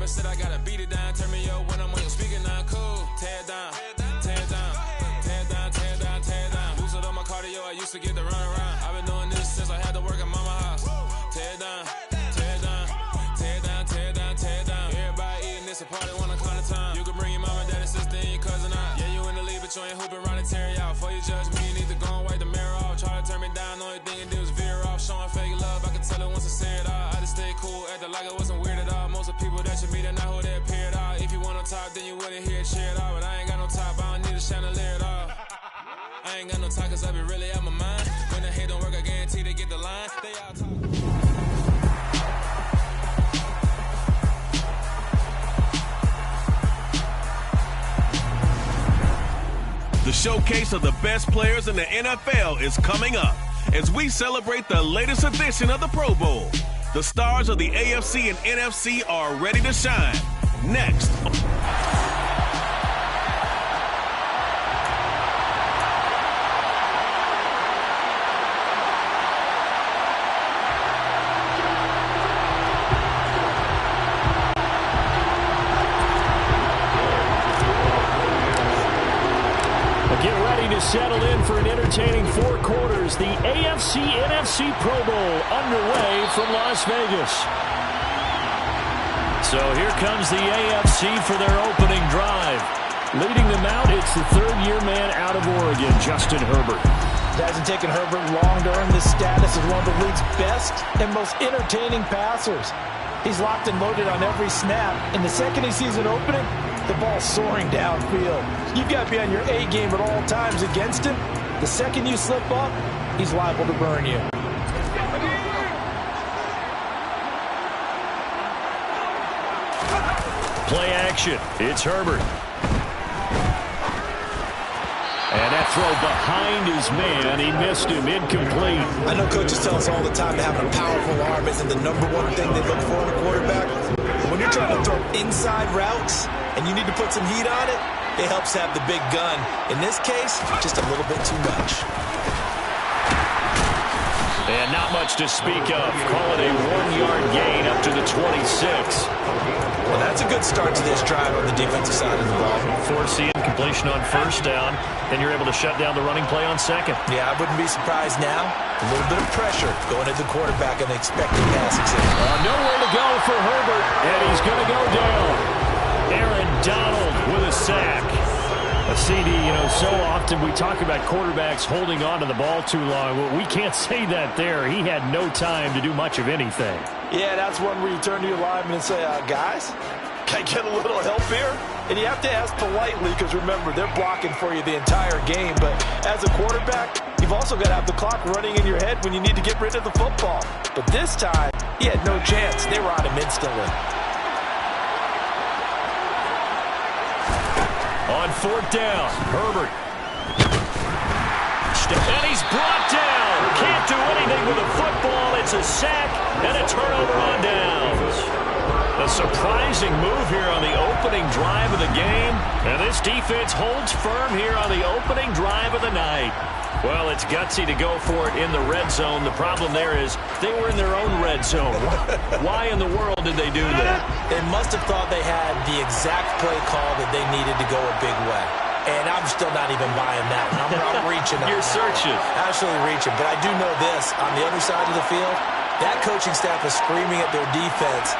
Never said I gotta beat it down. Turn me up when I'm on your speaker now. Cool. Tear it down. Tear it down. Tear it down. Tear it down. Tear it down. Boosted on my cardio. I used to get to run around. I've been doing this since I had to work at mama house. Tear it down. Tear it down. Tear it down. Tear it down. Tear it down. Everybody eating this a party one o'clock of time. You can bring your mama, daddy, sister, and your cousin out. Yeah, you in the league, but you ain't hooping around and tear out. Before you judge me, you need to go and wipe the mirror off. Try to turn me down, only thing you did was veer off. Showing fake love, I can tell it once I say it all. I just stay cool, acting like it wasn't weird at all. Most of the people that you meet are not who they appear at all. If you want on top, then you wouldn't hear it cheer at all. But I ain't got no top, I don't need a chandelier at all. I ain't got no talk, cause I be really out my mind. When the hate don't work, I guarantee they get the line. They all talk. The showcase of the best players in the NFL is coming up as we celebrate the latest edition of the Pro Bowl. The stars of the AFC and NFC are ready to shine. Next. Get ready to settle in for an entertaining 4 quarters. The AFC-NFC Pro Bowl underway from Las Vegas. So here comes the AFC for their opening drive. Leading them out, it's the third-year man out of Oregon, Justin Herbert. It hasn't taken Herbert long to earn this status as one of the league's best and most entertaining passers. He's locked and loaded on every snap. And the second he sees an opening, the ball's soaring downfield. You've got to be on your A game at all times against him. The second you slip up, he's liable to burn you. Play action. It's Herbert. And that throw behind his man. He missed him. Incomplete. I know coaches tell us all the time that having a powerful arm isn't the #1 thing they look for in a quarterback. But when you're trying to throw inside routes and you need to put some heat on it, it helps have the big gun. In this case, just a little bit too much. And not much to speak of. Call it a 1-yard gain up to the 26. Well, that's a good start to this drive on the defensive side of the ball. Forcing completion on first down, and you're able to shut down the running play on second. Yeah, I wouldn't be surprised now. A little bit of pressure going at the quarterback and expecting passing signal. Nowhere to go for Herbert, and he's going to go down. Aaron Donald with a sack. A CD, so often we talk about quarterbacks holding on to the ball too long. Well, we can't say that there. He had no time to do much of anything. Yeah, that's one where you turn to your lineman and say, guys, can I get a little help here? And you have to ask politely because, remember, they're blocking for you the entire game. But as a quarterback, you've also got to have the clock running in your head when you need to get rid of the football. But this time, he had no chance. They were on him instantly. On 4th down, Herbert. And he's brought down. Can't do anything with a football. It's a sack and a turnover on downs. A surprising move here on the opening drive of the game. And this defense holds firm here on the opening drive of the night. Well, it's gutsy to go for it in the red zone. The problem there is they were in their own red zone. Why in the world did they do that? They must have thought they had the exact play call that they needed to go a big way. And I'm still not even buying that. I'm reaching. You're searching. Absolutely reaching. But I do know this. On the other side of the field, that coaching staff is screaming at their defense,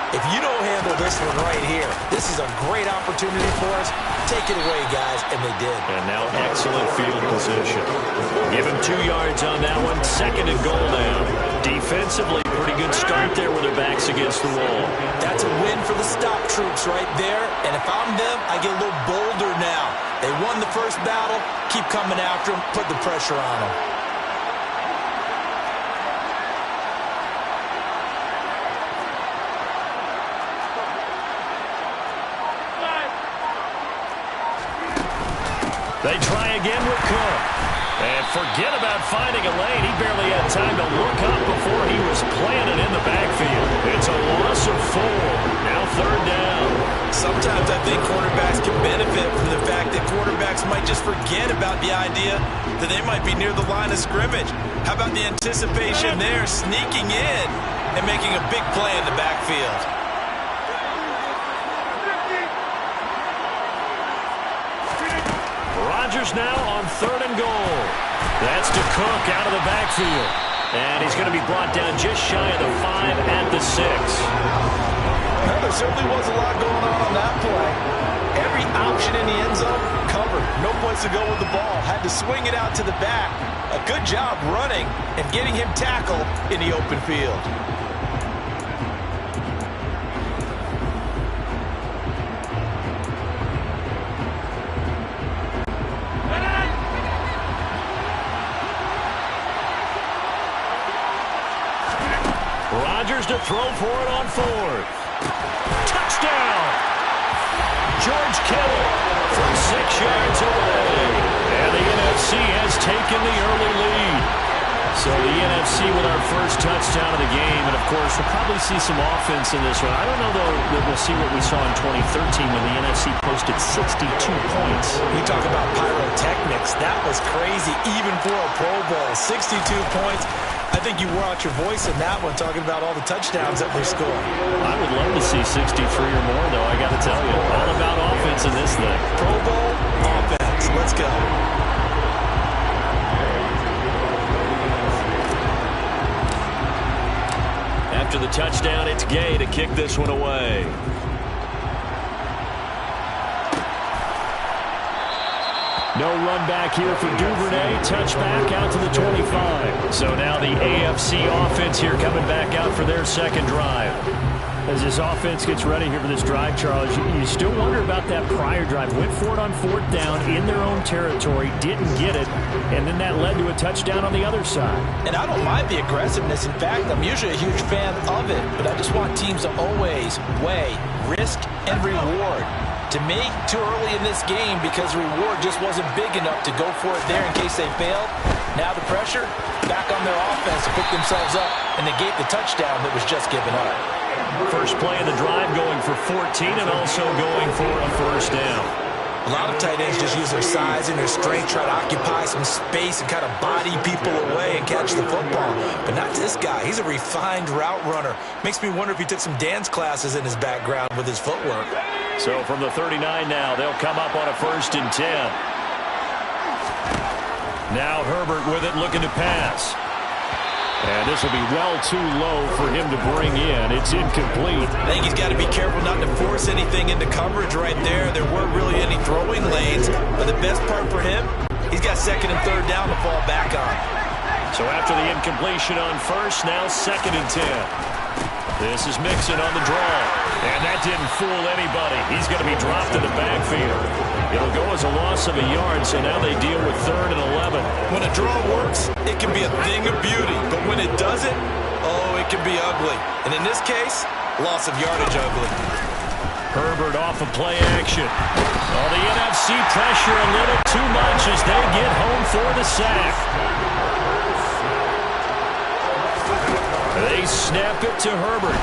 if you don't handle this one right here, this is a great opportunity for us. Take it away, guys. And they did. And now excellent field position. Give him 2 yards on that one. 2nd and goal now. Defensively, pretty good start there with their backs against the wall. That's a win for the stop troops right there. And if I'm them, I get a little bolder now. They won the first battle. Keep coming after them. Put the pressure on them. They try again with Cook. And forget about finding a lane. He barely had time to look up before he was planted in the backfield. It's a loss of 4. Now 3rd down. Sometimes I think quarterbacks can benefit from the fact that quarterbacks might just forget about the idea that they might be near the line of scrimmage. How about the anticipation there, sneaking in and making a big play in the backfield? Rodgers now on 3rd and goal. That's to Cook out of the backfield. And he's going to be brought down just shy of the 5 at the 6. Well, there certainly was a lot going on that play. Every option in the end zone covered. No place to go with the ball. Had to swing it out to the back. A good job running and getting him tackled in the open field. Rodgers to throw for it on 4th. Touchdown! George Kittle from 6 yards away. And the NFC has taken the early lead. So the NFC with our first touchdown of the game. And, of course, we'll probably see some offense in this one. I don't know, though, that we'll see what we saw in 2013 when the NFC posted 62 points. You talk about pyrotechnics. That was crazy, even for a Pro Bowl. 62 points. I think you wore out your voice in that one, talking about all the touchdowns that they scored. I would love to see 63 or more, though, I got to tell you. All about offense in this thing. Pro Bowl offense. Let's go. After the touchdown, it's Gay to kick this one away. No run back here for Duvernay. Touchback out to the 25. So now the AFC offense here coming back out for their second drive. As this offense gets ready here for this drive, Charles, you still wonder about that prior drive. Went for it on 4th down in their own territory, didn't get it, and then that led to a touchdown on the other side. And I don't mind the aggressiveness. In fact, I'm usually a huge fan of it, but I just want teams to always weigh risk and reward. To me, too early in this game because the reward just wasn't big enough to go for it there in case they failed. Now the pressure back on their offense to pick themselves up and negate the touchdown that was just given up. First play of the drive going for 14 and also going for a first down. A lot of tight ends just use their size and their strength, try to occupy some space and kind of body people away and catch the football. But not this guy. He's a refined route runner. Makes me wonder if he took some dance classes in his background with his footwork. So from the 39 now, they'll come up on a 1st and 10. Now Herbert with it, looking to pass. And this will be well too low for him to bring in. It's incomplete. I think he's got to be careful not to force anything into coverage right there. There weren't really any throwing lanes. But the best part for him, he's got 2nd and 3rd down to fall back on. So after the incompletion on 1st, now 2nd and 10. This is Mixon on the draw. And that didn't fool anybody. He's going to be dropped in the backfield. It'll go as a loss of a yard, so now they deal with 3rd and 11. When a draw works, it can be a thing of beauty. But when it doesn't, oh, it can be ugly. And in this case, loss of yardage ugly. Herbert off of play action. Oh, the NFC pressure a little too much as they get home for the sack. They snap it to Herbert.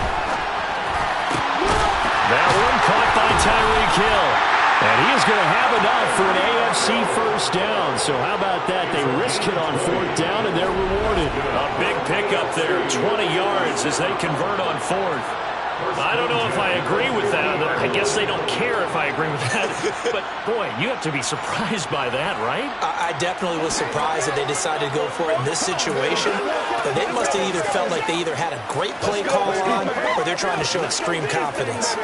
That one caught by Tyreek Hill. And he is going to have enough for an AFC first down. So how about that? They risk it on 4th down, and they're rewarded. A big pickup there, 20 yards as they convert on 4th. I don't know if I agree with that. I guess they don't care if I agree with that. But, boy, you have to be surprised by that, right? I definitely was surprised that they decided to go for it in this situation. But they must have either felt like they either had a great play call on or they're trying to show extreme confidence.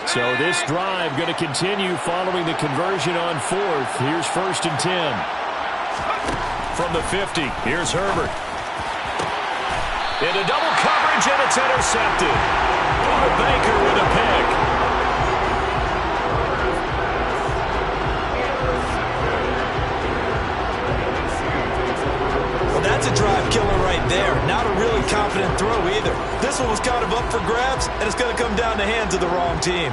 So this drive going to continue following the conversion on 4th. Here's 1st and 10. From the 50, here's Herbert. Into double coverage, and it's intercepted. Buda Baker with a pick. Well, that's a drive killer right there. Not a really confident throw either. This one was kind of up for grabs, and it's going to come down the hands of the wrong team.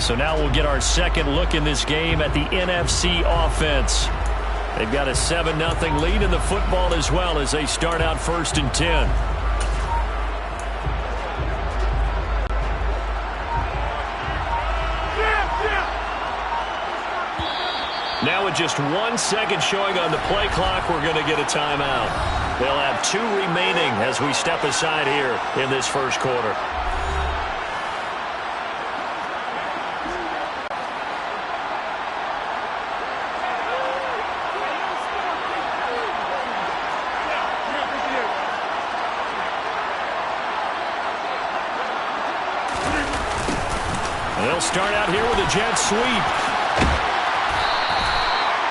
So now we'll get our second look in this game at the NFC offense. They've got a 7-0 lead in the football as well as they start out 1st and 10. Now with just 1 second showing on the play clock, we're going to get a timeout. They'll have 2 remaining as we step aside here in this first quarter. They'll start out here with a jet sweep.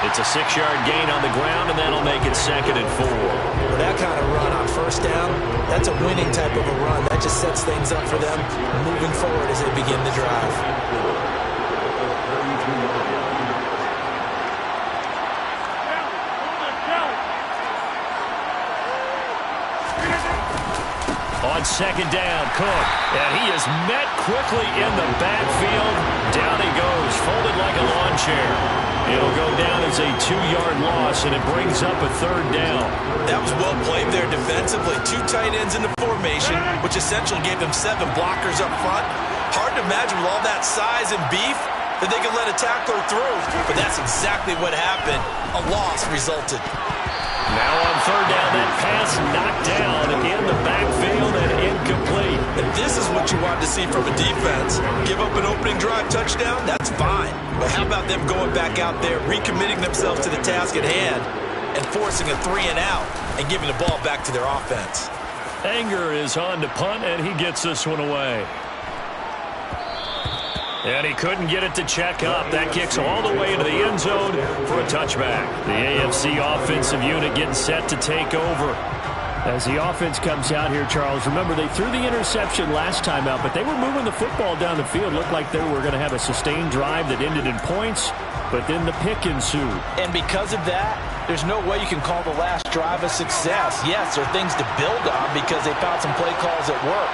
It's a 6-yard gain on the ground, and that'll make it 2nd and 4. That kind of run on first down, that's a winning type of a run. That just sets things up for them moving forward as they begin the drive. On 2nd down, Cook, and he is met quickly in the backfield. Down he goes, folded like a lawn chair. It'll go down as a 2-yard loss, and it brings up a 3rd down. That was well played there defensively. 2 tight ends in the formation, which essentially gave them 7 blockers up front. Hard to imagine with all that size and beef that they could let a tackler through, but that's exactly what happened. A loss resulted. Now on 3rd down, that pass knocked down in the backfield and incomplete. And this is what you want to see from a defense. Give up an opening drive touchdown, that's fine. But how about them going back out there, recommitting themselves to the task at hand, and forcing a 3-and-out and giving the ball back to their offense. Anger is on to punt, and he gets this one away. And he couldn't get it to check up. That kicks all the way into the end zone for a touchback. The AFC offensive unit getting set to take over. As the offense comes out here, Charles, remember they threw the interception last time out, but they were moving the football down the field. Looked like they were going to have a sustained drive that ended in points, but then the pick ensued. And because of that, there's no way you can call the last drive a success. Yes, there are things to build on because they found some play calls that work.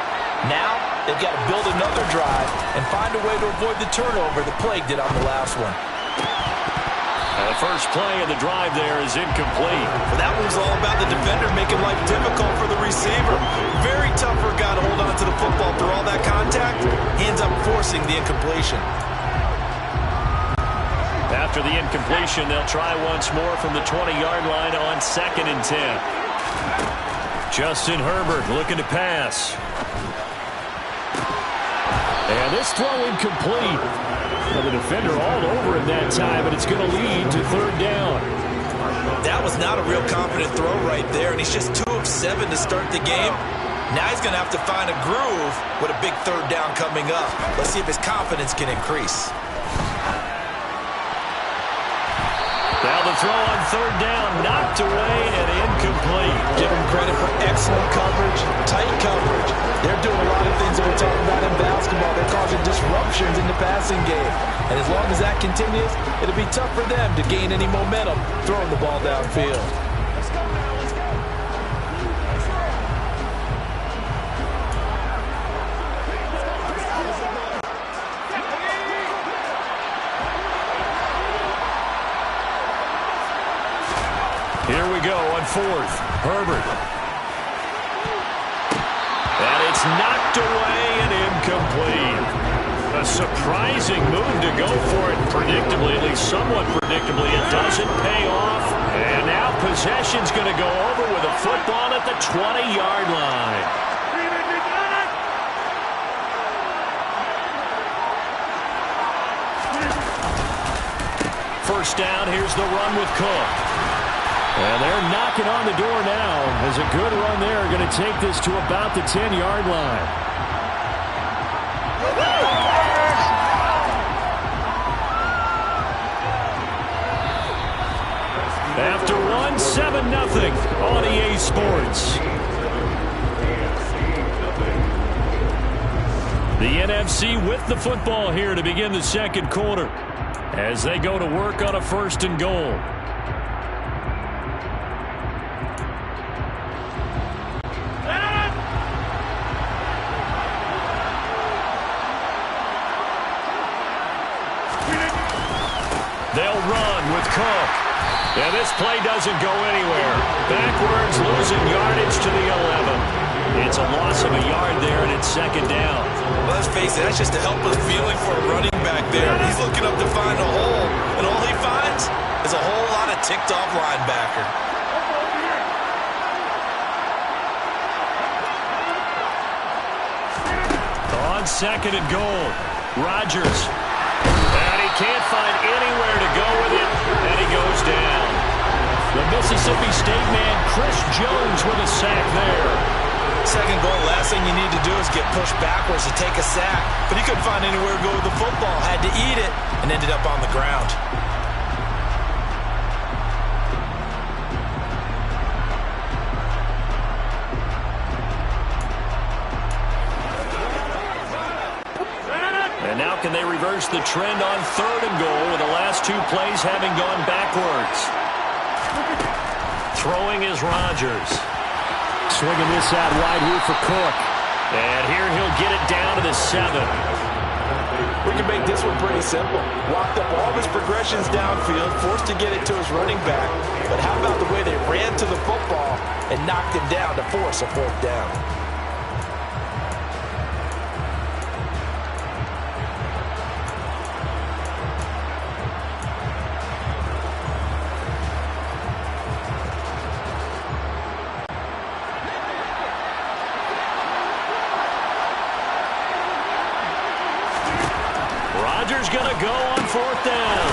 Now, they've got to build another drive and find a way to avoid the turnover the plague did on the last one. The first play of the drive there is incomplete. Well, that was all about the defender making life difficult for the receiver. Very tough for a guy to hold on to the football through all that contact. He ends up forcing the incompletion. After the incompletion, they'll try once more from the 20-yard line on 2nd and 10. Justin Herbert looking to pass. And this throw incomplete. Well, the defender all over him that time, and it's going to lead to 3rd down. That was not a real confident throw right there, and he's just 2 of 7 to start the game. Now he's going to have to find a groove with a big 3rd down coming up. Let's see if his confidence can increase. Now the throw on 3rd down, knocked away and incomplete. Give him credit for excellent coverage, tight coverage. They're doing a lot of things that we're talking about in basketball. They're causing disruptions in the passing game. And as long as that continues, it'll be tough for them to gain any momentum throwing the ball downfield. Let's go now, let's go. Here we go on 4th. Herbert. And it's knocked away and incomplete. A surprising move to go for it predictably, at least somewhat predictably. It doesn't pay off. And now possession's going to go over with a football at the 20-yard line. First down, here's the run with Cook. And they're knocking on the door now as a good run there going to take this to about the 10-yard line. After one, 7-0 on EA Sports. The NFC with the football here to begin the second quarter as they go to work on a 1st and goal. They'll run with Cook. And this play doesn't go anywhere. Backwards, losing yardage to the 11. It's a loss of a yard there, and it's 2nd down. Well, let's face it, that's just a helpless feeling for a running back there. He's looking up to find a hole, and all he finds is a whole lot of ticked-off linebacker. 2nd and goal. Rodgers. And he can't find anywhere to go with it, and he goes down. The Mississippi State man, Chris Jones, with a sack there. Second goal, last thing you need to do is get pushed backwards to take a sack. But he couldn't find anywhere to go with the football. Had to eat it and ended up on the ground. And now can they reverse the trend on 3rd and goal with the last 2 plays having gone backwards? Throwing is Rodgers. Swinging this out wide here for Cook. And here he'll get it down to the 7. We can make this one pretty simple. Walked up all his progressions downfield, forced to get it to his running back. But how about the way they ran to the football and knocked him down to force a 4th down? Rodgers going to go on 4th down.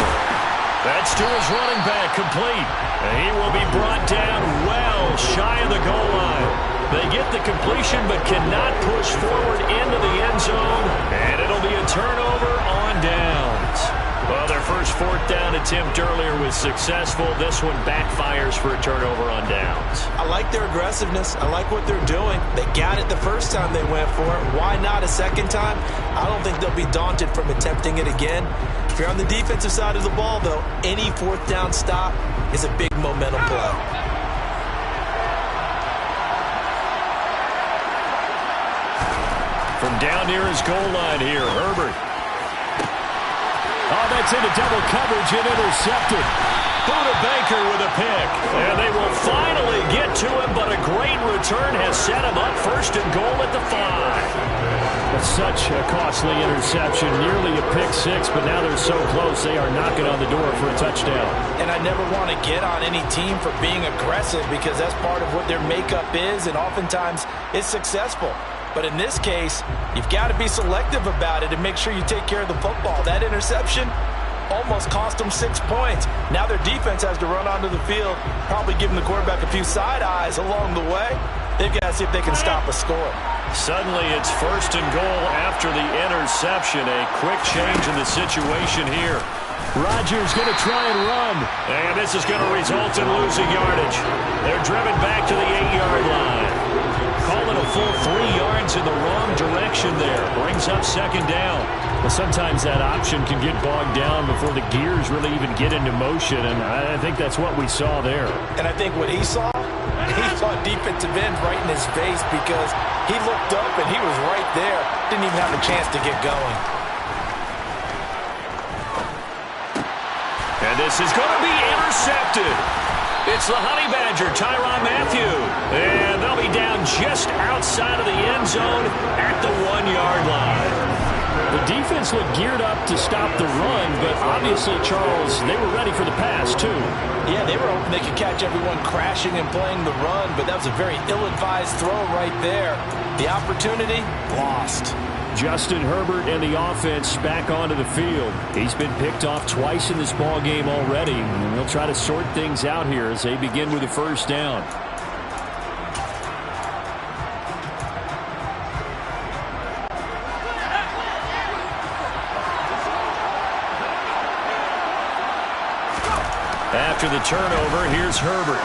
That's to his running back, complete. And he will be brought down well shy of the goal line. They get the completion but cannot push forward into the end zone. And it'll be a turnover on downs. Well, their first 4th down attempt earlier was successful. This one backfires for a turnover on downs. I like their aggressiveness. I like what they're doing. They got it the first time they went for it. Why not a second time? I don't think they'll be daunted from attempting it again. If you're on the defensive side of the ball, though, any 4th down stop is a big momentum play. From down near his goal line here, Herbert. Oh, that's into double coverage and intercepted. Buda Baker with a pick. And they will finally get to him, but a great return has set him up 1st and goal at the 5. Such a costly interception, nearly a pick 6, but now they're so close they are knocking on the door for a touchdown. And I never want to get on any team for being aggressive because that's part of what their makeup is, and oftentimes it's successful. But in this case, you've got to be selective about it and make sure you take care of the football. That interception almost cost them 6 points. Now their defense has to run onto the field, probably giving the quarterback a few side eyes along the way. They've got to see if they can stop a score. Suddenly it's 1st and goal after the interception. A quick change in the situation here. Rodgers going to try and run. And this is going to result in losing yardage. They're driven back to the 8-yard line. Call it a full 3 yards in the wrong direction there. Brings up 2nd down. Well, sometimes that option can get bogged down before the gears really even get into motion, and I think that's what we saw there. And I think what he saw a defensive end right in his face because he looked up and he was right there. Didn't even have a chance to get going. And this is going to be intercepted. It's the Honey Badger, Tyrann Mathieu. And they'll be down just outside of the end zone at the 1-yard line. The defense looked geared up to stop the run, but obviously, Charles, they were ready for the pass, too. Yeah, they were hoping they could catch everyone crashing and playing the run, but that was a very ill-advised throw right there. The opportunity, lost. Justin Herbert and the offense back onto the field. He's been picked off twice in this ball game already. And they'll try to sort things out here as they begin with a 1st down. After the turnover, here's Herbert.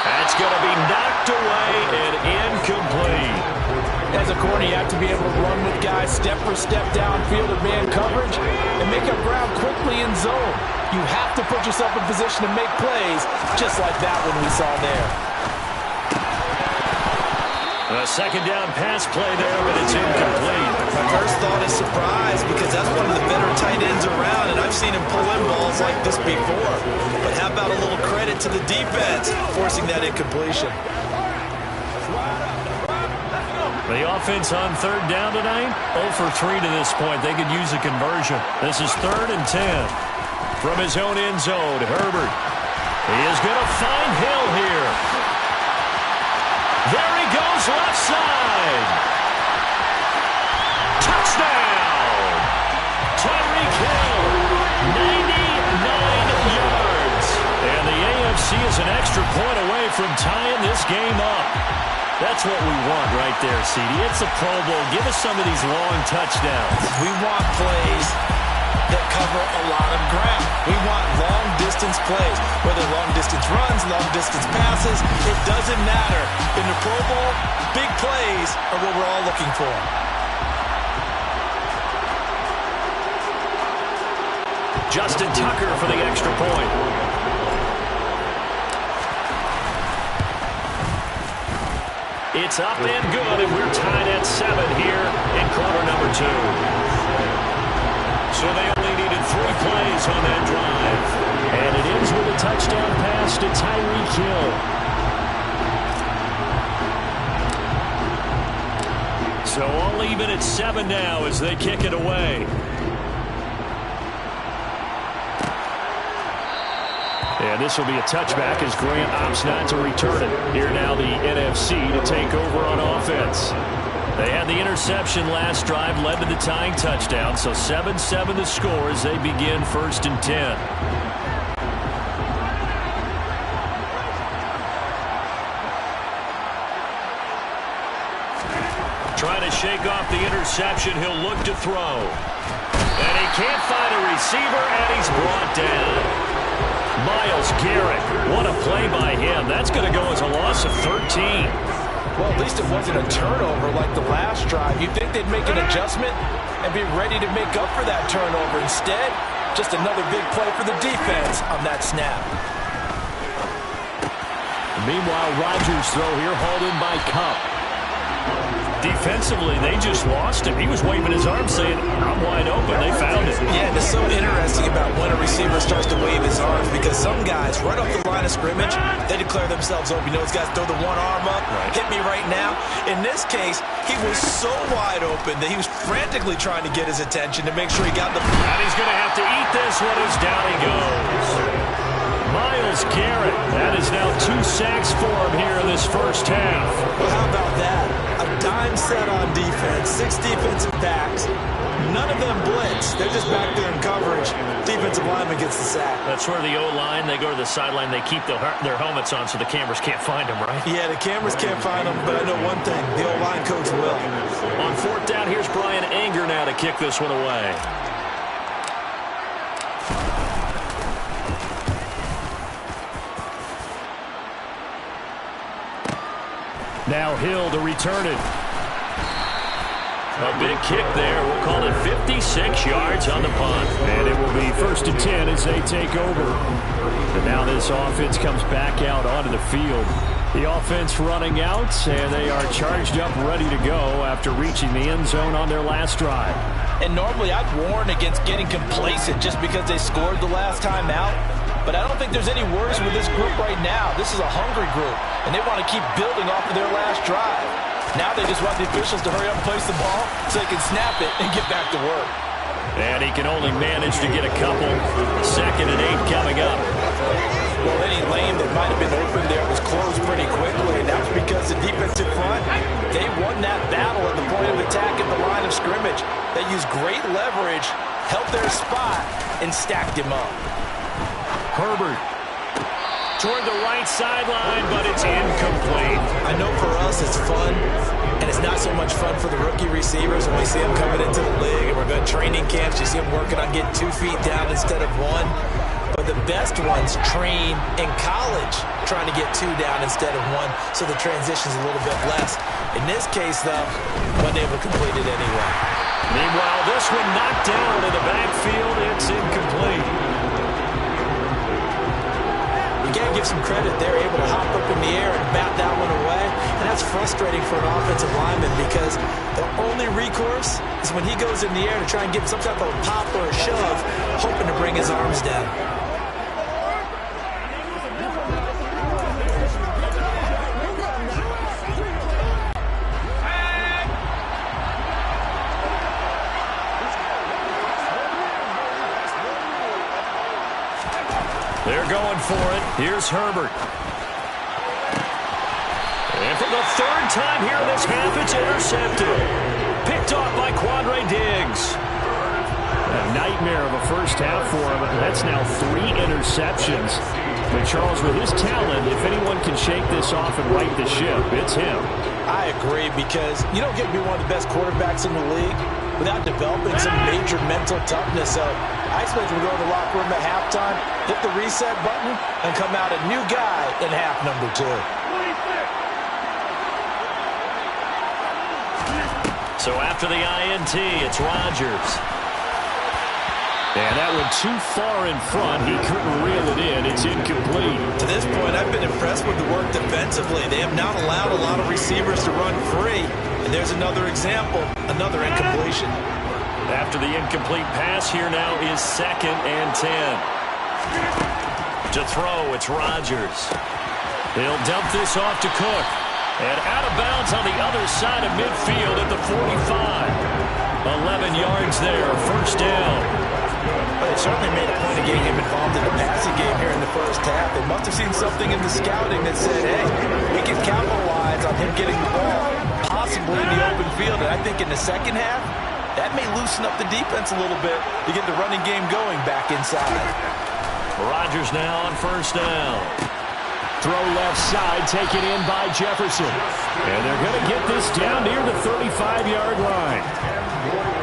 That's going to be knocked away and incomplete. As a corner, you have to be able to run with guys step for step downfield of man coverage and make up ground quickly in zone. You have to put yourself in position to make plays, just like that one we saw there. A 2nd down pass play there, but it's incomplete. My first thought is surprise because that's one of the better tight ends around, and I've seen him pull in balls like this before. But how about a little credit to the defense forcing that incompletion? The offense on 3rd down tonight, 0 for 3 to this point. They could use a conversion. This is 3rd and 10. From his own end zone, Herbert. He is going to find Hill here. There he goes left side. Touchdown! Tyreek Hill, 99 yards. And the AFC is an extra point away from tying this game up. That's what we want right there, CD. It's a Pro Bowl. Give us some of these long touchdowns. We want plays that cover a lot of ground. We want long-distance plays, whether long-distance runs, long-distance passes. It doesn't matter. In the Pro Bowl, big plays are what we're all looking for. Justin Tucker for the extra point. It's up and good, and we're tied at 7 here in quarter number 2. So they only needed 3 plays on that drive. And it ends with a touchdown pass to Tyreek Hill. So all even at 7 now as they kick it away. And this will be a touchback as Grant opts not to return it. Here now the NFC to take over on offense. They had the interception last drive, led to the tying touchdown. So 7-7 the score as they begin 1st and 10. Trying to shake off the interception. He'll look to throw. And he can't find a receiver, and he's brought down. Myles Garrett, what a play by him. That's going to go as a loss of 13. Well, at least it wasn't a turnover like the last drive. You'd think they'd make an adjustment and be ready to make up for that turnover. Instead, just another big play for the defense on that snap. Meanwhile, Rodgers' throw here hauled in by Kupp. Defensively, they just lost him. He was waving his arms saying, I'm wide open. They found it. Yeah, and it's so interesting about when a receiver starts to wave his arms because some guys, right off the line of scrimmage, they declare themselves open. You know, those guys throw the one arm up, hit me right now. In this case, he was so wide open that he was frantically trying to get his attention to make sure he got the... And he's going to have to eat this one as down he goes. Myles Garrett, that is now 2 sacks for him here in this first half. Well, how about that? A dime set on defense, 6 defensive backs. None of them blitz. They're just back there in coverage. Defensive lineman gets the sack. That's where the O-line, they go to the sideline, they keep their helmets on so the cameras can't find them, right? Yeah, the cameras can't find them, but I know one thing. The O-line coach will. On 4th down, here's Brian Anger now to kick this one away. Now Hill to return it. A big kick there. We'll call it 56 yards on the punt. And it will be 1st and 10 as they take over. And now this offense comes back out onto the field. The offense running out, and they are charged up, ready to go after reaching the end zone on their last drive. And normally I'd warn against getting complacent just because they scored the last time out. But I don't think there's any worries with this group right now. This is a hungry group, and they want to keep building off of their last drive. Now they just want the officials to hurry up and place the ball so they can snap it and get back to work. And he can only manage to get a couple. 2nd and 8 coming up. Well, any lane that might have been open there was closed pretty quickly, and that was because the defensive front, they won that battle at the point of attack at the line of scrimmage. They used great leverage, held their spot, and stacked him up. Herbert toward the right sideline, but it's incomplete. I know for us it's fun, and it's not so much fun for the rookie receivers when we see them coming into the league, and we're going to training camps. You see them working on getting 2 feet down instead of 1. But the best ones train in college trying to get 2 down instead of 1, so the transition's a little bit less. In this case, though, wasn't able to complete it anyway. Meanwhile, this one knocked down in the backfield. It's incomplete. You got to give some credit. They're able to hop up in the air and bat that one away. And that's frustrating for an offensive lineman because the only recourse is when he goes in the air to try and give some type of a pop or a shove, hoping to bring his arms down. They're going for it. Here's Herbert. And from the third time here in this half, it's intercepted. Picked off by Quandre Diggs. A nightmare of a first half for him. That's now 3 interceptions. But Charles, with his talent, if anyone can shake this off and right the ship, it's him. I agree, because you don't get to be one of the best quarterbacks in the league without developing some major mental toughness. So I expect him to go in the locker room at halftime, hit the reset button, and come out a new guy in half number 2. So after the INT, it's Rodgers. And that went too far in front. He couldn't reel it in. It's incomplete. To this point, I've been impressed with the work defensively. They have not allowed a lot of receivers to run free. And there's another example, another incompletion. After the incomplete pass, here now is 2nd and 10. To throw, it's Rodgers. He'll dump this off to Cook. And out of bounds on the other side of midfield at the 45. 11 yards there, first down. But they certainly made a point of getting him involved in the passing game here in the first half. They must have seen something in the scouting that said, hey, we can capitalize on him getting the ball, possibly in the open field. And I think in the second half, that may loosen up the defense a little bit to get the running game going back inside. Rodgers now on first down. Throw left side, taken in by Jefferson. And they're going to get this down near the 35-yard line.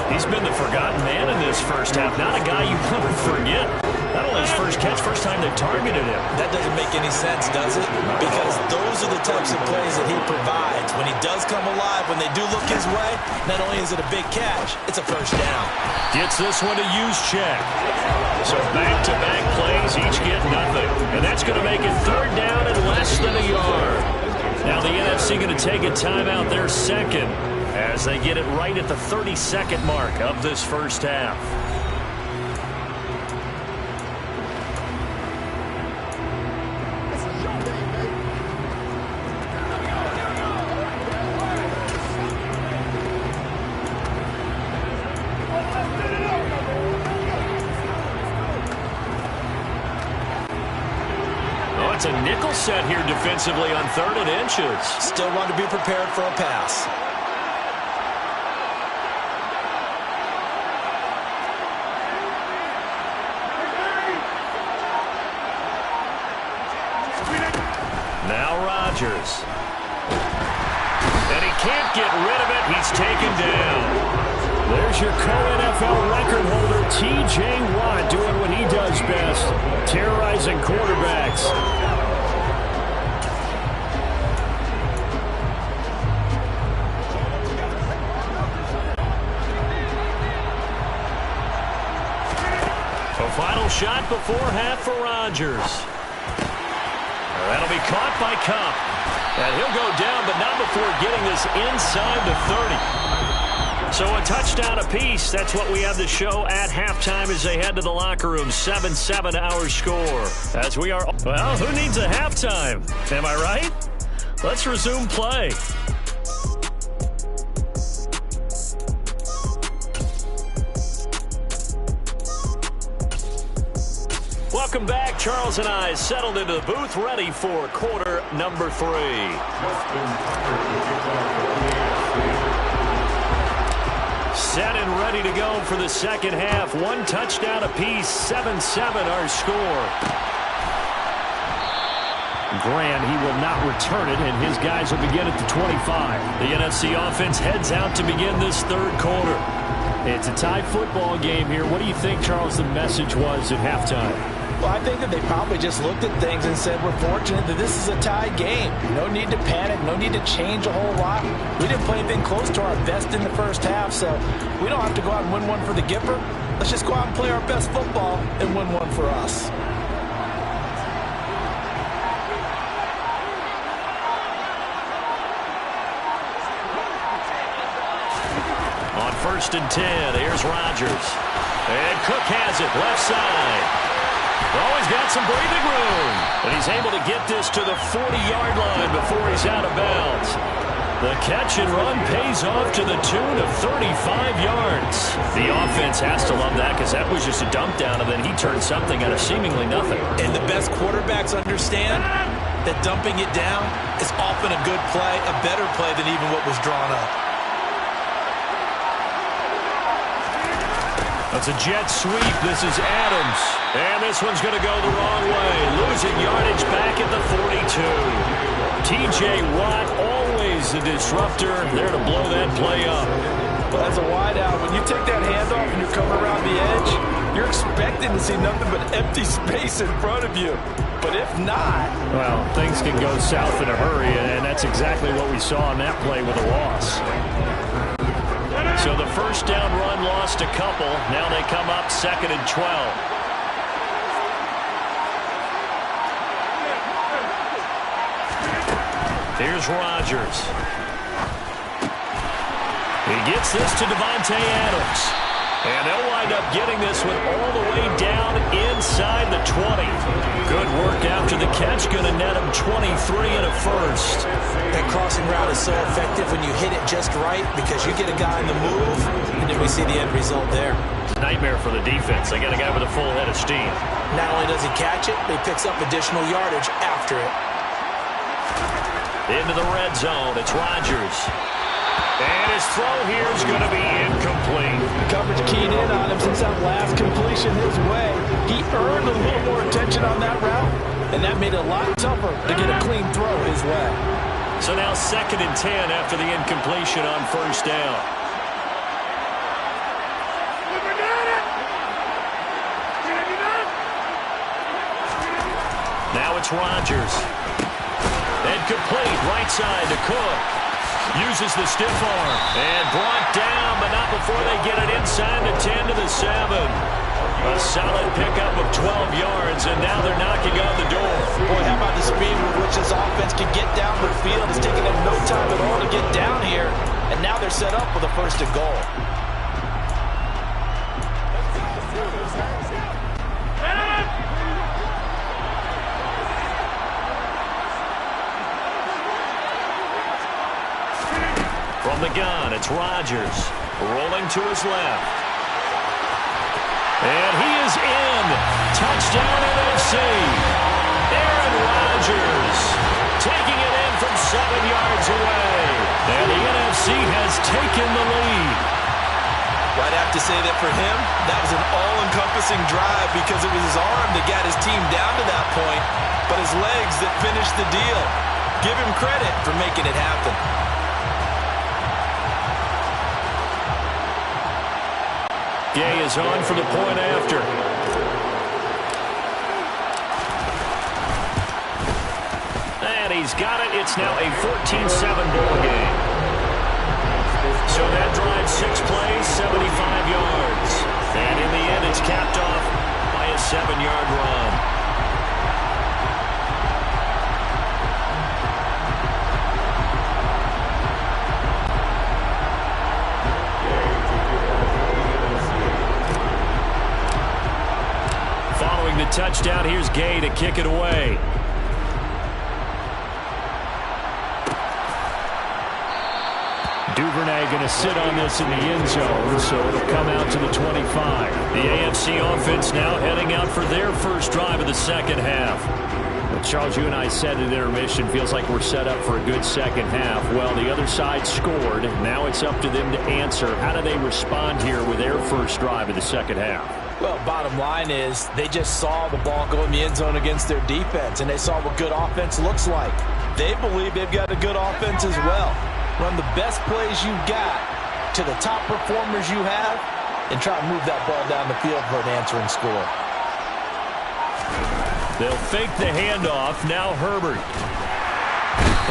He's been the forgotten man in this first half. Not a guy you want to forget. Not only his first catch, first time they targeted him. That doesn't make any sense, does it? Because those are the types of plays that he provides. When he does come alive, when they do look his way, not only is it a big catch, it's a first down. Gets this one to check. So back-to-back plays, each get nothing. And that's going to make it third down and less than a yard. Now the NFC going to take a timeout there second, as they get it right at the 32nd mark of this first half. Oh, it's a nickel set here defensively on 3rd and inches. Still want to be prepared for a pass. Now Rodgers. And he can't get rid of it. He's taken down. There's your co-NFL record holder, T.J. Watt, doing what he does best, terrorizing quarterbacks. A final shot before half for Rodgers. That'll be caught by Cup. And he'll go down, but not before getting this inside the 30. So a touchdown apiece. That's what we have to show at halftime as they head to the locker room. 7-7 our score. As we are, well, who needs a halftime? Am I right? Let's resume play. Welcome back. Charles and I settled into the booth, ready for quarter number 3. Set and ready to go for the second half. 1 touchdown apiece, 7-7 our score. Grant, he will not return it, and his guys will begin at the 25. The NFC offense heads out to begin this third quarter. It's a tie football game here. What do you think, Charles, the message was at halftime? Well, I think that they probably just looked at things and said, we're fortunate that this is a tied game. No need to panic, no need to change a whole lot. We didn't play anything close to our best in the first half, so we don't have to go out and win one for the Gipper. Let's just go out and play our best football and win one for us. On 1st and 10, here's Rodgers. And Cook has it, left side. Oh, he's got some breathing room. And he's able to get this to the 40-yard line before he's out of bounds. The catch and run pays off to the tune of 35 yards. The offense has to love that, because that was just a dump down, and then he turned something out of seemingly nothing. And the best quarterbacks understand that dumping it down is often a good play, a better play than even what was drawn up. That's a jet sweep. This is Adams. And this one's going to go the wrong way. Losing yardage back at the 42. T.J. Watt, always a disruptor, there to blow that play up. Well, as a wideout, when you take that handoff and you're coming around the edge, you're expecting to see nothing but empty space in front of you. But if not... Well, things can go south in a hurry, and that's exactly what we saw on that play with a loss. So the first down run lost a couple. Now they come up 2nd and 12. Here's Rodgers. He gets this to Devontae Adams. And they'll wind up getting this one all the way down inside the 20. Good work after the catch. Going to net him 23 and a first. That crossing route is so effective when you hit it just right because you get a guy in the move, and then we see the end result there. Nightmare for the defense. They got a guy with a full head of steam. Not only does he catch it, but he picks up additional yardage after it. Into the red zone. It's Rodgers. And his throw here is going to be incomplete. Coverage keyed in on him since that last completion his way. He earned a little more attention on that route, and that made it a lot tougher to get a clean throw his way. So now 2nd and 10 after the incompletion on first down. Now it's Rodgers. And complete right side to Cook. Uses the stiff arm. And brought down, but not before they get it inside the 10 to the 7. A solid pickup of 12 yards, and now they're knocking on the door. Boy, how about the speed with which this offense can get down the field? It's taking them no time at all to get down here. And now they're set up with a 1st and goal. From the gun, it's Rodgers. Rolling to his left. And he is in. Touchdown NFC. Aaron Rodgers taking it in from 7 yards away. And the NFC has taken the lead. Well, I'd have to say that for him, that was an all-encompassing drive because it was his arm that got his team down to that point, but his legs that finished the deal. Give him credit for making it happen. Gay is on for the point after. And he's got it. It's now a 14-7 ball game. So that drive 6 plays, 75 yards. And in the end, it's capped off by a 7-yard run. The touchdown, here's Gay to kick it away. Duvernay going to sit on this in the end zone, so it'll come out to the 25. The AFC offense now heading out for their first drive of the second half. Well, Charles, you and I said at intermission, feels like we're set up for a good second half. Well, the other side scored. Now it's up to them to answer. How do they respond here with their first drive of the second half? Well, bottom line is they just saw the ball go in the end zone against their defense, and they saw what good offense looks like. They believe they've got a good offense as well. Run the best plays you got to the top performers you have and try to move that ball down the field for an answering score. They'll fake the handoff. Now Herbert.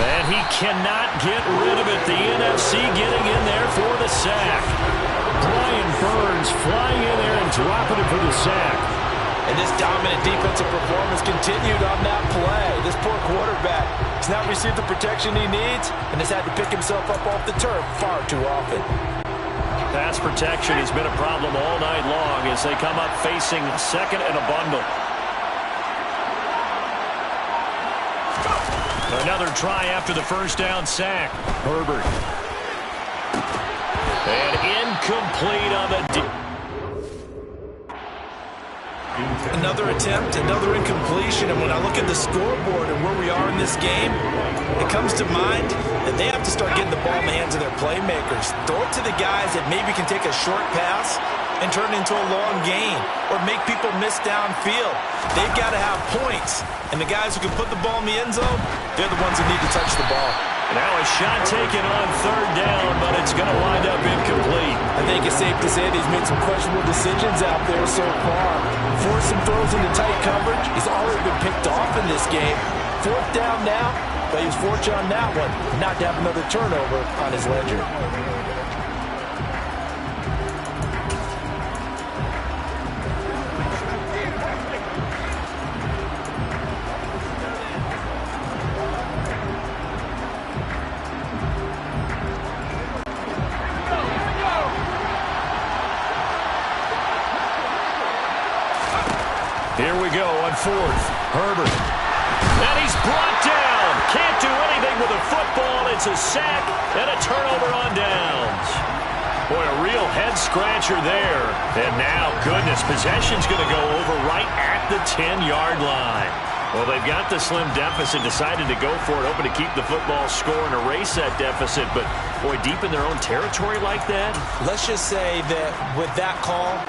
And he cannot get rid of it. The NFC getting in there for the sack. Brian Burns flying in there and dropping it for the sack. And this dominant defensive performance continued on that play. This poor quarterback has not received the protection he needs and has had to pick himself up off the turf far too often. Pass protection has been a problem all night long as they come up facing 2nd and a bundle. Another try after the first down sack. Herbert. And incomplete on the Another attempt, another incompletion, and when I look at the scoreboard and where we are in this game, it comes to mind that they have to start getting the ball in the hands of their playmakers. Throw it to the guys that maybe can take a short pass and turn it into a long gain or make people miss downfield. They've got to have points, and the guys who can put the ball in the end zone, they're the ones who need to touch the ball. Now a shot taken on third down, but it's going to wind up incomplete. I think it's safe to say that he's made some questionable decisions out there so far. Forced some throws into tight coverage. He's already been picked off in this game. Fourth down now, but he was fortunate on that one not to have another turnover on his ledger. Here we go on fourth. Herbert. And he's brought down. Can't do anything with a football. It's a sack and a turnover on downs. Boy, a real head-scratcher there. And now, goodness, possession's going to go over right at the 10-yard line. Well, they've got the slim deficit, decided to go for it, hoping to keep the football score and erase that deficit. But, boy, deep in their own territory like that. Let's just say that with that call,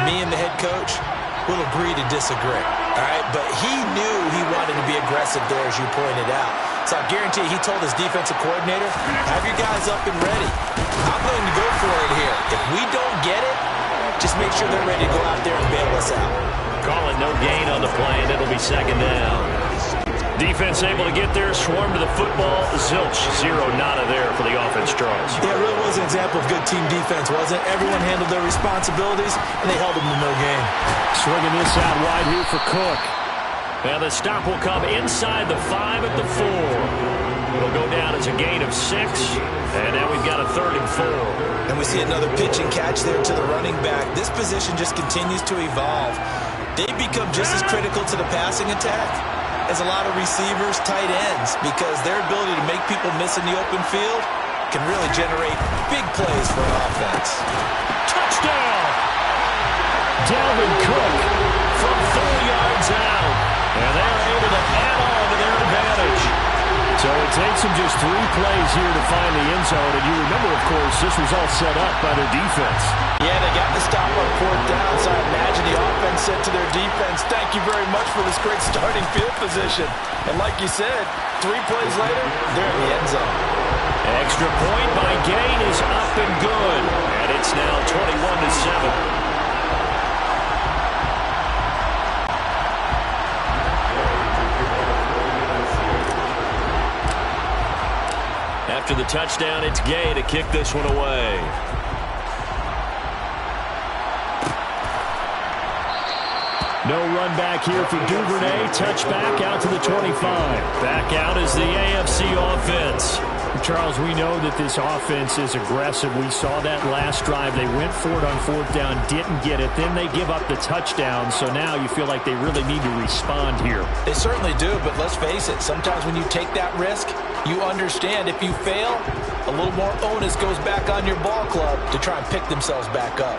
me and the head coach will agree to disagree, all right? But he knew he wanted to be aggressive there, as you pointed out. So I guarantee he told his defensive coordinator, have your guys up and ready. I'm going to go for it here. If we don't get it, just make sure they're ready to go out there and bail us out. Calling no gain on the play, and it'll be second down. Defense able to get there, swarm to the football. Zilch, zero, nada there for the offense, Charles. Yeah, it really was an example of good team defense, wasn't it? Everyone handled their responsibilities, and they held them to no gain. Swinging this out wide here for Cook. Now the stop will come inside the 5 at the 4. It'll go down as a gain of 6, and now we've got a 3rd and 4. And we see another pitch and catch there to the running back. This position just continues to evolve. They become just as critical to the passing attack as a lot of receivers, tight ends, because their ability to make people miss in the open field can really generate big plays for an offense. Touchdown! Dalvin Cook from 4 yards out, and they're able to add on to their advantage. So it takes them just 3 plays here to find the end zone, and you remember, of course, this was all set up by their defense. Yeah, they got the stop on 4th down, so I imagine the offense said to their defense, thank you very much for this great starting field position. And like you said, 3 plays later, they're in the end zone. Extra point by Gain is up and good, and it's now 21-7. After the touchdown, it's Gay to kick this one away. No run back here for Duvernay. Touchback out to the 25. Back out is the AFC offense. Charles, we know that this offense is aggressive. We saw that last drive. They went for it on 4th down, didn't get it. Then they give up the touchdown. So now you feel like they really need to respond here. They certainly do, but let's face it. Sometimes when you take that risk, you understand if you fail, a little more onus goes back on your ball club to try and pick themselves back up.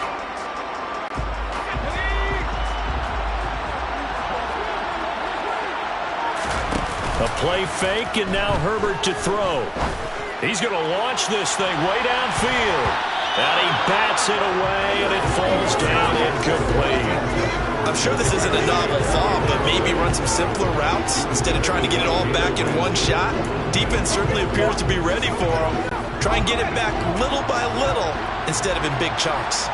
A play fake, and now Herbert to throw. He's going to launch this thing way downfield. And he bats it away, and it falls down incomplete. I'm sure this isn't a novel thought, but maybe run some simpler routes instead of trying to get it all back in one shot. Defense certainly appears to be ready for him. Try and get it back little by little instead of in big chunks.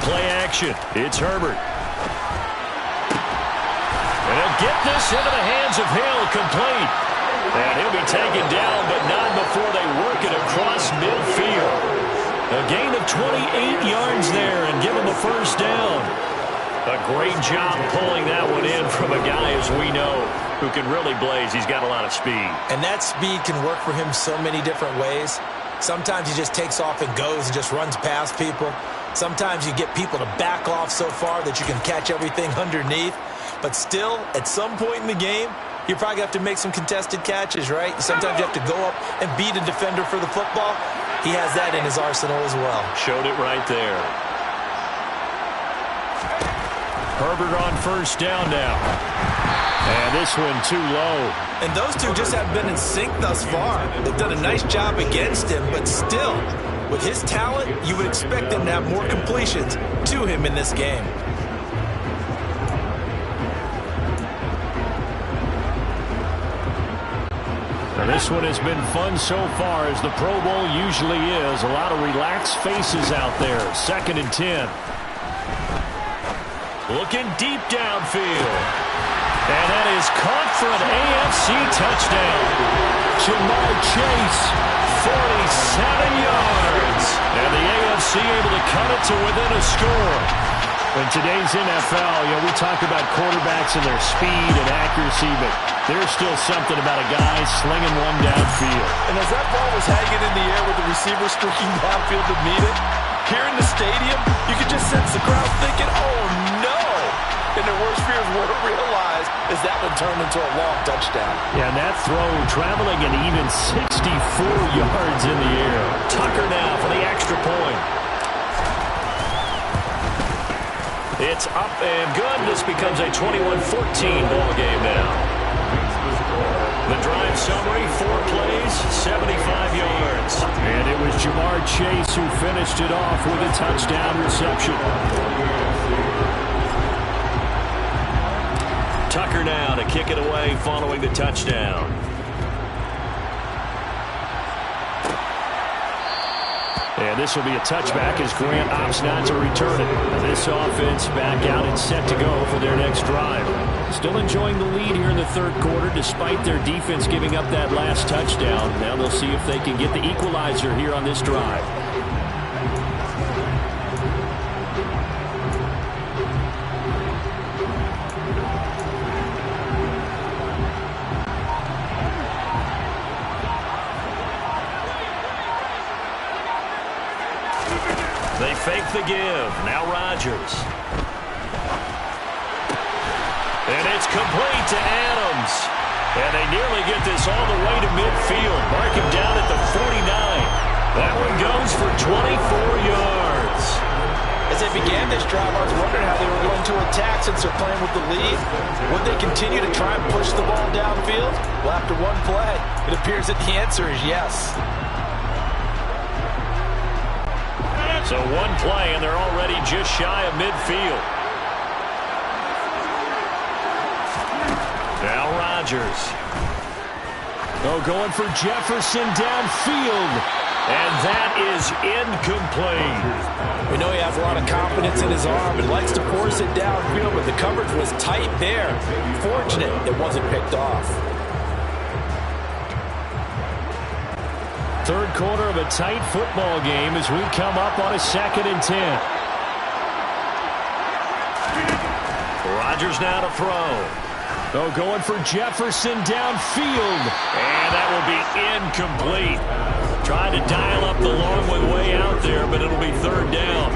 Play action. It's Herbert. And he'll get this into the hands of Hill, complete. And he'll be taken down, but not before they work it across midfield. A gain of 28 yards there and give him a first down. A great job pulling that one in from a guy, as we know, who can really blaze. He's got a lot of speed. And that speed can work for him so many different ways. Sometimes he just takes off and goes and just runs past people. Sometimes you get people to back off so far that you can catch everything underneath. But still, at some point in the game, you probably have to make some contested catches, right? Sometimes you have to go up and beat a defender for the football. He has that in his arsenal as well. Showed it right there. Herbert on first down now. And this one too low. And those two just haven't been in sync thus far. They've done a nice job against him, but still, with his talent, you would expect him to have more completions to him in this game. Now this one has been fun so far, as the Pro Bowl usually is. A lot of relaxed faces out there. 2nd and 10. Looking deep downfield. And that is caught for an AFC touchdown. Jamar Chase, 47 yards. And the AFC able to cut it to within a score. In today's NFL, we talk about quarterbacks and their speed and accuracy, but there's still something about a guy slinging one downfield. And as that ball was hanging in the air with the receiver streaking downfield to meet it, here in the stadium, you could just sense the crowd thinking, oh no! And their worst fears were realized as that one turned into a long touchdown. Yeah, and that throw traveling an even 64 yards in the air. Tucker now for the extra point. It's up and good. This becomes a 21-14 ball game now. The drive summary, 4 plays, 75 yards. And it was Jamar Chase who finished it off with a touchdown reception. Tucker now to kick it away following the touchdown. And this will be a touchback as Grant opts not to return it. And this offense back out and set to go for their next drive. Still enjoying the lead here in the 3rd quarter despite their defense giving up that last touchdown. Now they'll see if they can get the equalizer here on this drive. They fake the give. Now Rodgers. And it's complete to Adams. And they nearly get this all the way to midfield. Mark him down at the 49. That one goes for 24 yards. As they began this drive, I was wondering how they were going to attack since they're playing with the lead. Would they continue to try and push the ball downfield? Well, after one play, it appears that the answer is yes. So one play, and they're already just shy of midfield. Now Rodgers. Oh, going for Jefferson downfield. And that is incomplete. We know he has a lot of confidence in his arm and likes to force it downfield, but the coverage was tight there. Fortunate it wasn't picked off. 3rd quarter of a tight football game as we come up on a 2nd and 10. Rodgers now to throw. Oh, going for Jefferson downfield. And that will be incomplete. Trying to dial up the long one way out there, but it'll be 3rd down.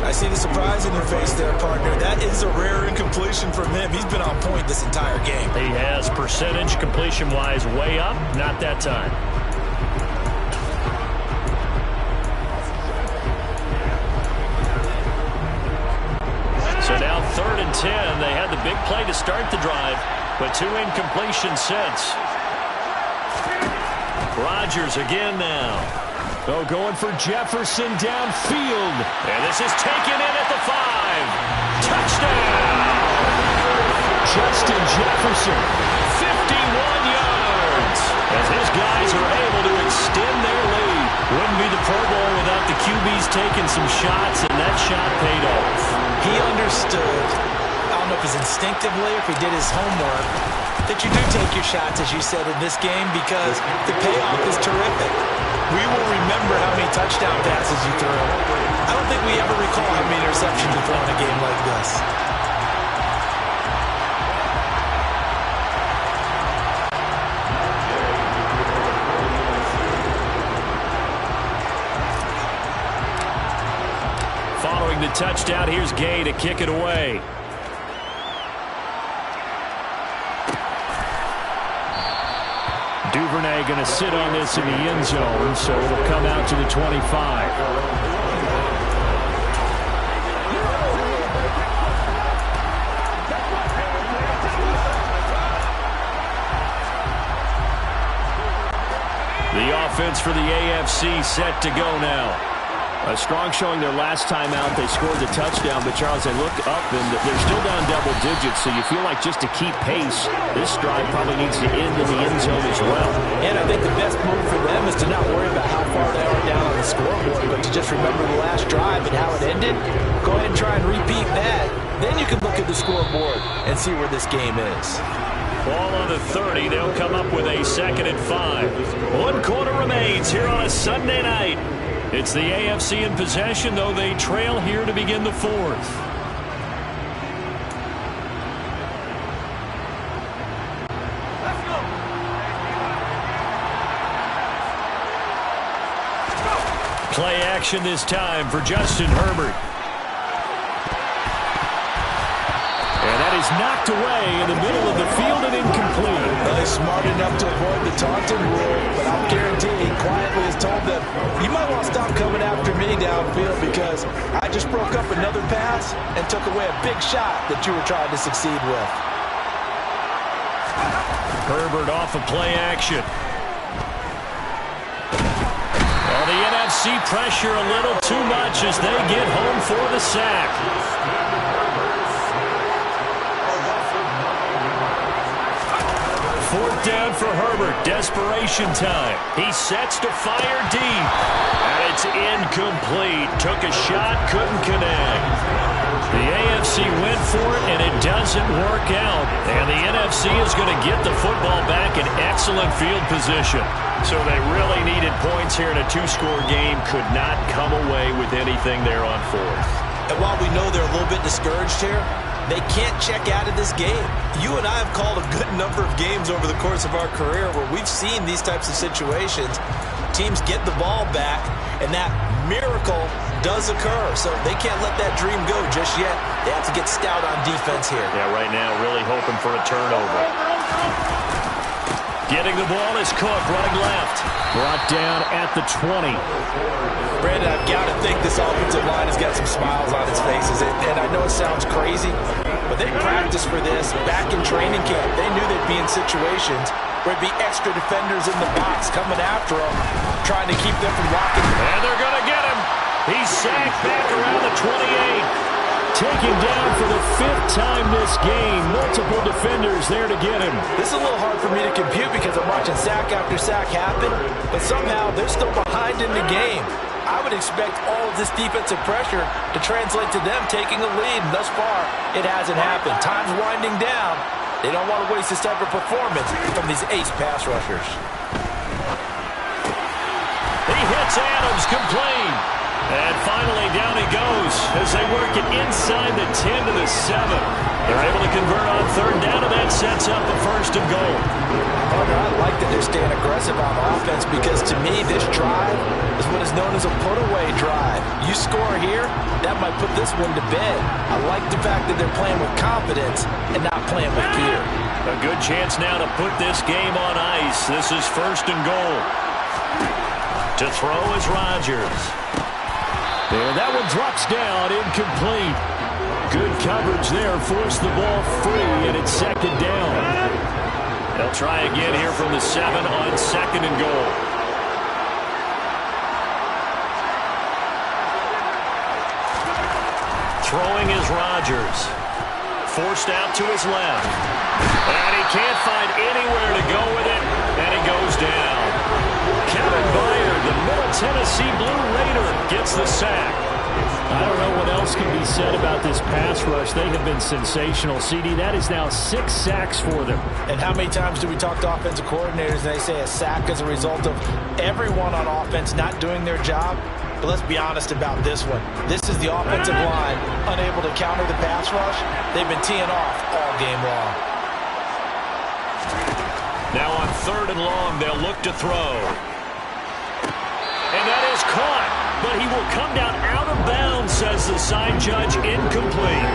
I see the surprise in your face there, partner. That is a rare incompletion from him. He's been on point this entire game. He has percentage completion-wise way up. Not that time. So now 3rd and 10. They had the big play to start the drive, but 2 incompletions since. Rodgers again now. Oh, going for Jefferson downfield. And this is taken in at the 5. Touchdown! Justin Jefferson, 51 yards. As his guys are able to extend their lead. Wouldn't be the Pro Bowl without the QBs taking some shots, and that shot paid off. He understood, I don't know if it's instinctively or if he did his homework, that you do take your shots, as you said, in this game because the payoff is terrific. We will remember how many touchdown passes you threw. I don't think we ever recall how many interceptions you throw in a game like this. Following the touchdown, here's Gay to kick it away. Duvernay going to sit on this in the end zone, so it'll come out to the 25. for the AFC set to go now. A strong showing their last time out. They scored the touchdown, but Charles, they look up and they're still down double digits, so you feel like just to keep pace, this drive probably needs to end in the end zone as well. And I think the best move for them is to not worry about how far they are down on the scoreboard, but to just remember the last drive and how it ended. Go ahead and try and repeat that. Then you can look at the scoreboard and see where this game is. Ball on the 30. They'll come up with a 2nd and 5. 1 quarter remains here on a Sunday night. It's the AFC in possession, though they trail here to begin the 4th. Play action this time for Justin Herbert. And that is knocked away in the middle of the field and incomplete. Well, he's smart enough to avoid the taunting rule, but I'll guarantee he quietly has told them, you might want to stop coming after me downfield because I just broke up another pass and took away a big shot that you were trying to succeed with. Herbert off of play action. Well, the NFC pressure a little too much as they get home for the sack. 4th down for Herbert. Desperation time. He sets to fire deep. And it's incomplete. Took a shot, couldn't connect. The AFC went for it, and it doesn't work out. And the NFC is going to get the football back in excellent field position. So they really needed points here in a 2-score game. Could not come away with anything there on 4th. And while we know they're a little bit discouraged here, they can't check out of this game. You and I have called a good number of games over the course of our career where we've seen these types of situations. Teams get the ball back, and that miracle does occur. So they can't let that dream go just yet. They have to get stout on defense here. Yeah, right now really hoping for a turnover. Getting the ball is Cook, running left. Brought down at the 20. Brandon, I've got to think this offensive line has got some smiles on its faces. And I know it sounds crazy, but they practiced for this back in training camp. They knew they'd be in situations where it'd be extra defenders in the box coming after them, trying to keep them from locking. And they're going to get him. He's sacked back around the 28. Taken down for the 5th time this game. Multiple defenders there to get him. This is a little hard for me to compute because I'm watching sack after sack happen, but somehow they're still behind in the game. I would expect all of this defensive pressure to translate to them taking a lead. And thus far, it hasn't happened. Time's winding down. They don't want to waste this type of performance from these ace pass rushers. He hits Adams, complete. And finally, down he goes as they work it inside the 10 to the 7. They're able to convert on 3rd down, and that sets up a 1st and goal. Partner, I like that they're staying aggressive on offense because, to me, this drive is what is known as a put-away drive. You score here, that might put this one to bed. I like the fact that they're playing with confidence and not playing with fear. A good chance now to put this game on ice. This is 1st and goal. To throw is Rodgers. And that one drops down, incomplete. Good coverage there, forced the ball free, and it's 2nd down. They'll try again here from the 7 on 2nd and goal. Throwing is Rodgers. Forced out to his left. And he can't find anywhere to go with it, and he goes down. Kevin Byard, the Middle Tennessee Blue Raider, gets the sack. I don't know what else can be said about this pass rush. They have been sensational. CD, that is now 6 sacks for them. And how many times do we talk to offensive coordinators and they say a sack is a result of everyone on offense not doing their job? But let's be honest about this one. This is the offensive line unable to counter the pass rush. They've been teeing off all game long. Now on 3rd and long, they'll look to throw. And that is caught, but he will come down out of bounds, says the side judge, incomplete.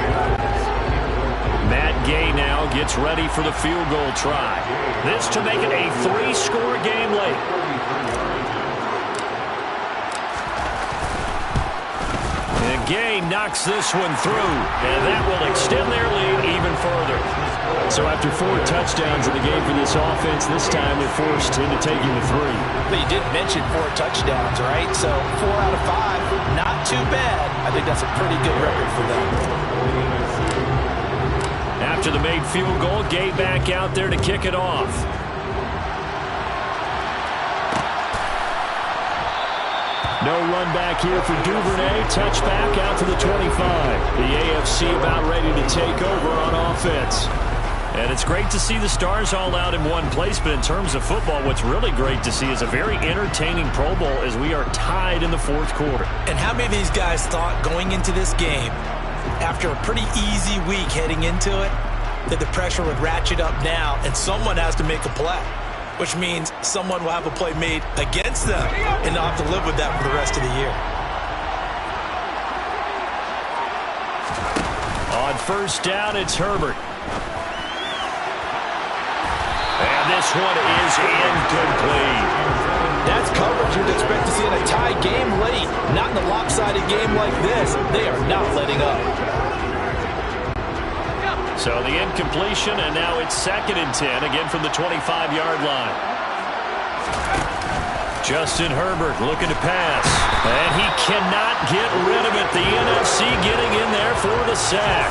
Matt Gay now gets ready for the field goal try. This to make it a 3-score game late. And Gay knocks this one through, and that will extend their lead even further. So after 4 touchdowns in the game for this offense, this time they're forced into taking the 3. But you did mention 4 touchdowns, right? So 4 out of 5, not too bad. I think that's a pretty good record for them. After the made field goal, Gabe back out there to kick it off. No run back here for Duvernay. Touchback out to the 25. The AFC about ready to take over on offense. And it's great to see the stars all out in one place, but in terms of football, what's really great to see is a very entertaining Pro Bowl as we are tied in the 4th quarter. And how many of these guys thought going into this game, after a pretty easy week heading into it, that the pressure would ratchet up now and someone has to make a play, which means someone will have a play made against them and they'll have to live with that for the rest of the year. On first down, it's Herbert. And this one is incomplete. That's coverage you'd expect to see in a tie game late. Not in a lopsided game like this. They are not letting up. So the incompletion, and now it's 2nd and 10, again from the 25-yard line. Justin Herbert looking to pass. And he cannot get rid of it. The NFC getting in there for the sack.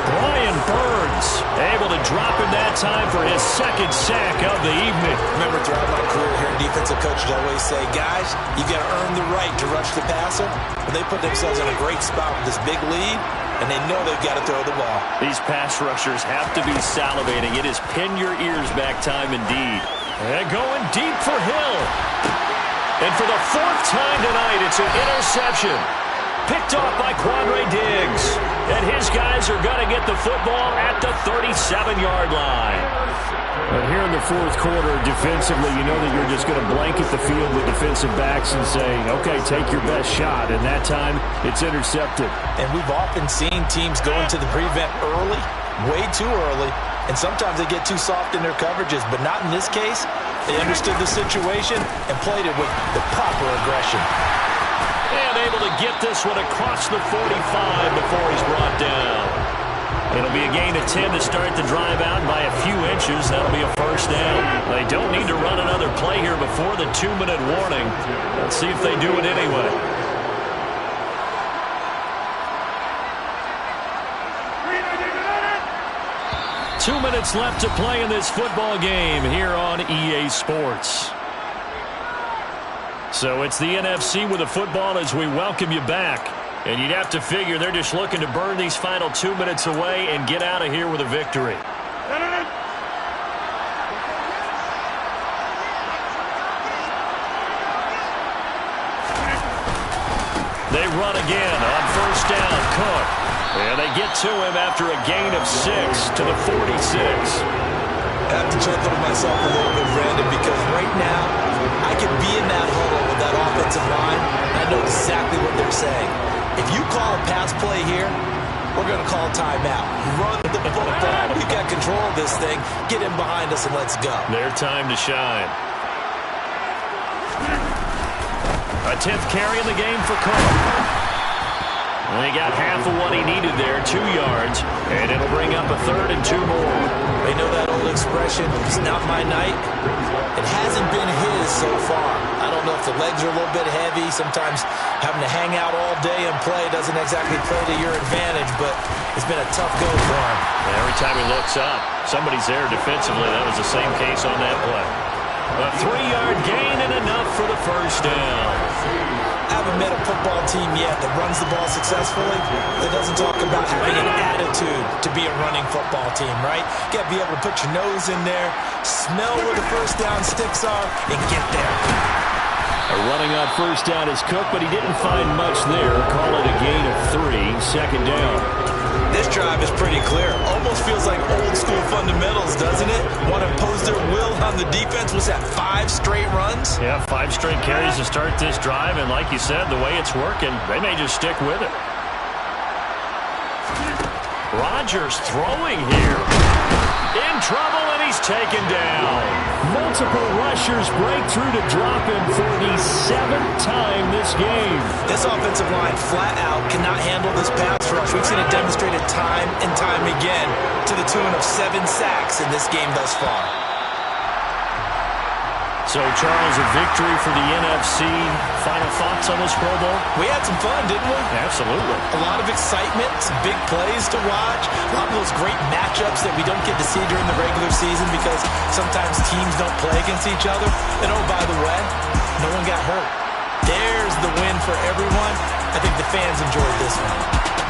Brian Burns able to drop him that time for his 2nd sack of the evening. Remember, throughout my career here, defensive coaches always say, guys, you got to earn the right to rush the passer. But they put themselves in a great spot with this big lead, and they know they've got to throw the ball. These pass rushers have to be salivating. It is pin your ears back time indeed. And going deep for Hill. And for the 4th time tonight, it's an interception. Picked off by Quandre Diggs. And his guys are going to get the football at the 37-yard line. But here in the 4th quarter, defensively, you know that you're just going to blanket the field with defensive backs and say, okay, take your best shot. And that time, it's intercepted. And we've often seen teams go into the prevent early, way too early, and sometimes they get too soft in their coverages. But not in this case. They understood the situation and played it with the proper aggression. And able to get this one across the 45 before he's brought down. It'll be a gain of 10 to start the drive out by a few inches. That'll be a first down. They don't need to run another play here before the 2-minute warning. Let's see if they do it anyway. Two minutes left to play in this football game here on EA Sports. So it's the NFC with the football as we welcome you back. And you'd have to figure they're just looking to burn these final 2 minutes away and get out of here with a victory. They run again on first down. Cook. And they get to him after a gain of 6 to the 46. I have to chuckle to myself a little bit, Brandon, because right now I could be in that huddle with that offensive line, and I know exactly what they're saying. If you call a pass play here, we're going to call a timeout. Run the football. We've got control of this thing. Get in behind us and let's go. Their time to shine. A 10th carry in the game for Cook. And he got half of what he needed there, 2 yards, and it'll bring up a 3rd and 2 more. They know that old expression, it's not my night. It hasn't been his so far. I don't know if the legs are a little bit heavy. Sometimes having to hang out all day and play doesn't exactly play to your advantage, but it's been a tough go for him. And every time he looks up, somebody's there defensively. That was the same case on that play. A 3-yard gain and enough for the first down. I haven't met a football team yet that runs the ball successfully that doesn't talk about having an attitude to be a running football team, right? You got to be able to put your nose in there, smell where the first down sticks are, and get there. Running on first down is Cook, but he didn't find much there. Call it a gain of 3, 2nd down. This drive is pretty clear. Almost feels like old school fundamentals, doesn't it? Want to impose their will on the defense. Was that 5 straight runs? Yeah, 5 straight carries to start this drive, and like you said, the way it's working, they may just stick with it. Rodgers throwing here. In trouble, and he's taken down. Multiple rushers break through to drop him for the 7th time this game. This offensive line flat out cannot handle this pass rush. Josh. We've seen it demonstrated time and time again to the tune of 7 sacks in this game thus far. So, Charles, a victory for the NFC. Final thoughts on this Pro Bowl? We had some fun, didn't we? Absolutely. A lot of excitement, some big plays to watch, a lot of those great matchups that we don't get to see during the regular season because sometimes teams don't play against each other. And, oh, by the way, no one got hurt. There's the win for everyone. I think the fans enjoyed this one.